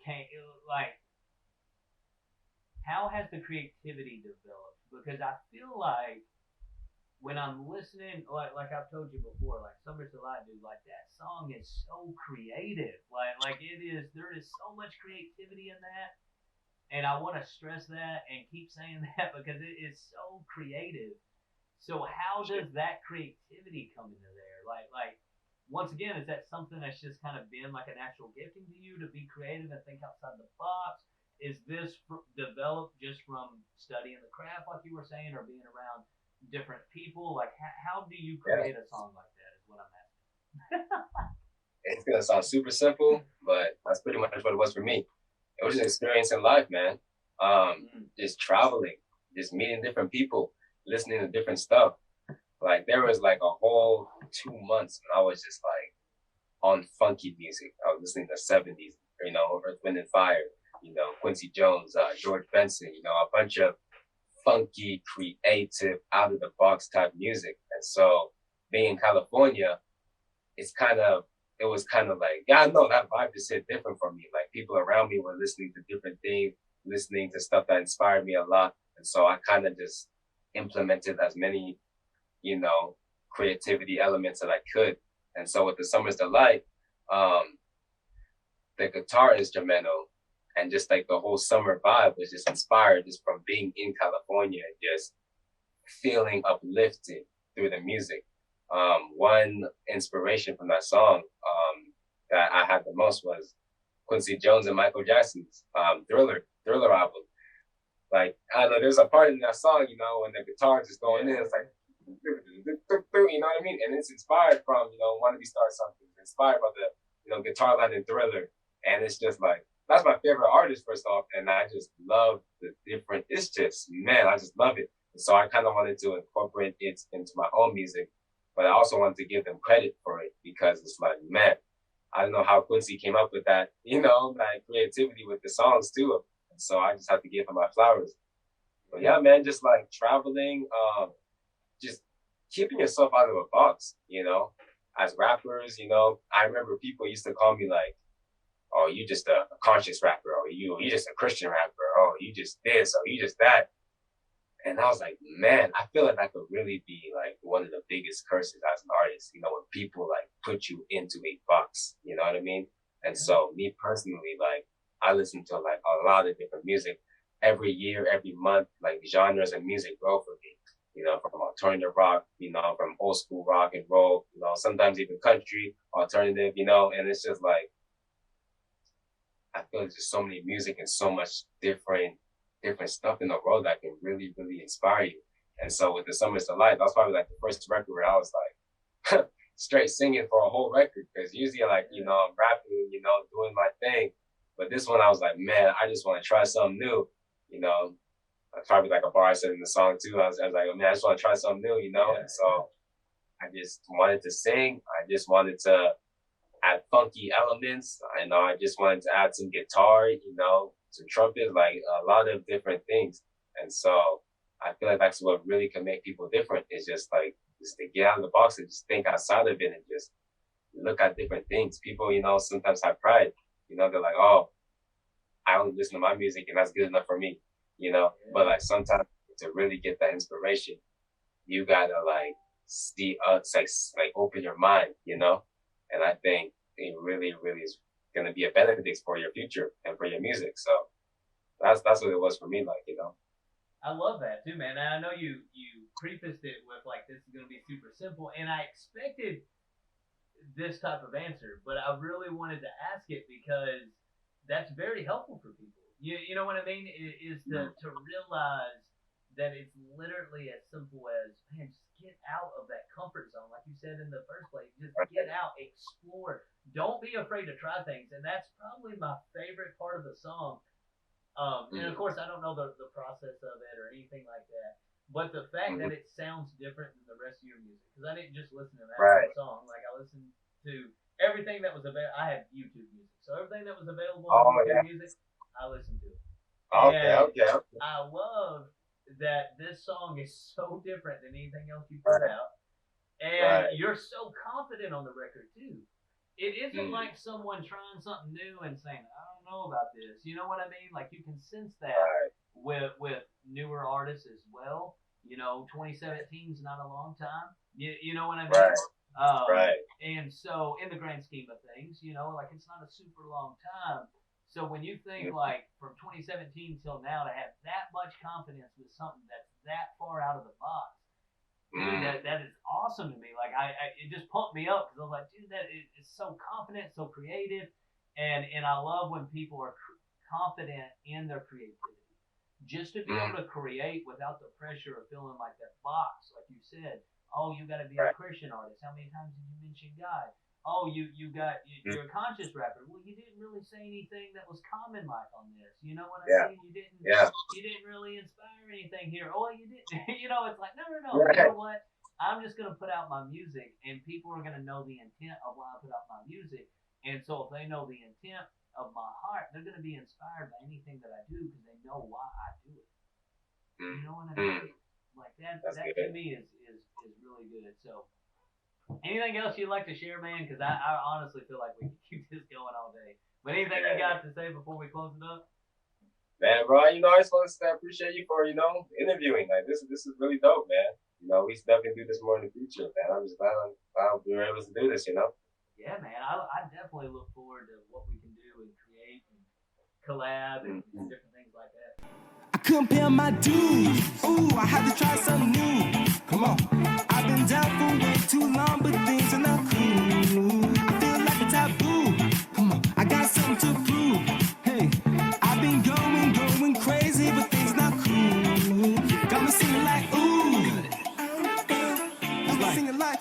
came like how has the creativity developed? Because I feel like when I'm listening, like I've told you before, like Summer's Delight, dude, like that song is so creative. Like it is, there is so much creativity in that, and I want to stress that and keep saying that because it is so creative. So how Sure. does that creativity come into there? Like once again, is that something that's just kind of been like a natural gifting to you to be creative and think outside the box? Is this developed just from studying the craft, like you were saying, or being around different people? Like, how do you Yeah. create a song like that? Is what I'm It's gonna sound super simple, but that's pretty much what it was for me. It was just an experience in life, man. asking. Just traveling, just meeting different people, listening to different stuff. Like there was like a whole 2 months when I was just like on funky music. I was listening to '70s, Earth, Wind and Fire, Quincy Jones, George Benson, a bunch of funky, creative, out of the box type music. And so being in California, it's kind of it was kind of like, yeah, I know that vibe just hit different for me. Like people around me were listening to different things, listening to stuff that inspired me a lot. And so I kind of just implemented as many, you know, creativity elements that I could. And so with the Summer's Delight, um, the guitar instrumental and just like the whole summer vibe was just inspired just from being in California and just feeling uplifted through the music. One inspiration from that song that I had the most was Quincy Jones and Michael Jackson's Thriller album. Like I don't know, there's a part in that song, when the guitar just going in, it's like, you know what I mean? And it's inspired from, Wanna Be Star Something. It's inspired by the, guitar line in Thriller. And it's just like, that's my favorite artist, first off. And I just love the different, it's just, man, I just love it. And so I kind of wanted to incorporate it into my own music, but I also wanted to give them credit for it because it's like, man, I don't know how Quincy came up with that, like creativity with the songs too. And so I just have to give him my flowers. But Yeah, yeah, man, just like traveling, just keeping yourself out of a box, as rappers, I remember people used to call me like, oh, you just a conscious rapper, or you just a Christian rapper, oh, you just this, or you just that. And I was like, man, I feel like that could really be like one of the biggest curses as an artist, when people like put you into a box, you know what I mean? And so me personally, like I listen to like a lot of different music every year, every month, like genres of music grow for me, from alternative rock, from old school rock and roll, sometimes even country, alternative, and it's just like, I feel like there's so many music and so much different stuff in the world that can really, really inspire you. And so with the Summers to Life, that was probably like the first record where I was like straight singing for a whole record. Because usually like, I'm rapping, doing my thing. But this one I was like, man, I just want to try something new. Probably like a bar I said in the song too. I was like, man, I just want to try something new, Yeah. And so I just wanted to sing. I just wanted to add funky elements. I just wanted to add some guitar, some trumpet, like a lot of different things. And so I feel like that's what really can make people different. Is just to get out of the box and just think outside of it and just look at different things. People, sometimes have pride. They're like, oh, I only listen to my music and that's good enough for me. But like sometimes to really get that inspiration, you gotta like see like open your mind, and I think it really, really is gonna be a benefit for your future and for your music. So that's what it was for me, like, I love that too, man. And I know you prefaced it with like this is gonna be super simple, and I expected this type of answer, but I really wanted to ask it because that's very helpful for people. You know what I mean? Is to realize that it's literally as simple as, man, just get out of that comfort zone, like you said in the first place. Just get out, explore. Don't be afraid to try things, and that's probably my favorite part of the song. And of course, I don't know the process of it or anything like that, but the fact that it sounds different than the rest of your music, because I didn't just listen to that song. Like I listened to everything that was available. I had YouTube music, so everything that was available on YouTube music, I listened to it. Okay. I love that this song is so different than anything else you put out, and you're so confident on the record too. It isn't like someone trying something new and saying, "I don't know about this." You know what I mean? Like you can sense that with newer artists as well. 2017 is not a long time. You know what I mean? And so, in the grand scheme of things, like it's not a super long time. So when you think like from 2017 till now to have that much confidence with something that's that far out of the box, dude, that is awesome to me. Like it just pumped me up because I was like, dude, that is so confident, so creative, and I love when people are confident in their creativity. Just to be able to create without the pressure of feeling like that box, like you said. Oh, you got to be a Christian artist. How many times did you mention God? Oh, you're a conscious rapper. Well, you didn't really say anything that was common like on this. You know what I mean? You didn't really inspire anything here. Oh, you didn't. It's like no. You know what? I'm just gonna put out my music, and people are gonna know the intent of why I put out my music. And so if they know the intent of my heart, they're gonna be inspired by anything that I do because they know why I do it. You know what I mean? Like that to me is really good. So. Anything else you'd like to share, man? Because I honestly feel like we can keep this going all day. But anything you got to say before we close it up? Man, bro, I just want to say I appreciate you for, interviewing. Like, this is really dope, man. We should definitely do this more in the future, man. I'm just glad we were able to do this, Yeah, man. I definitely look forward to what we can do and create and collab and different things like that. I couldn't pay my dues. Ooh, I had to try something new. Come on. I've been down for way too long, but things are not cool. I feel like a taboo. Come on, I got something to prove. Hey, I've been going crazy, but things not cool. Got me singing like ooh. Got me singing like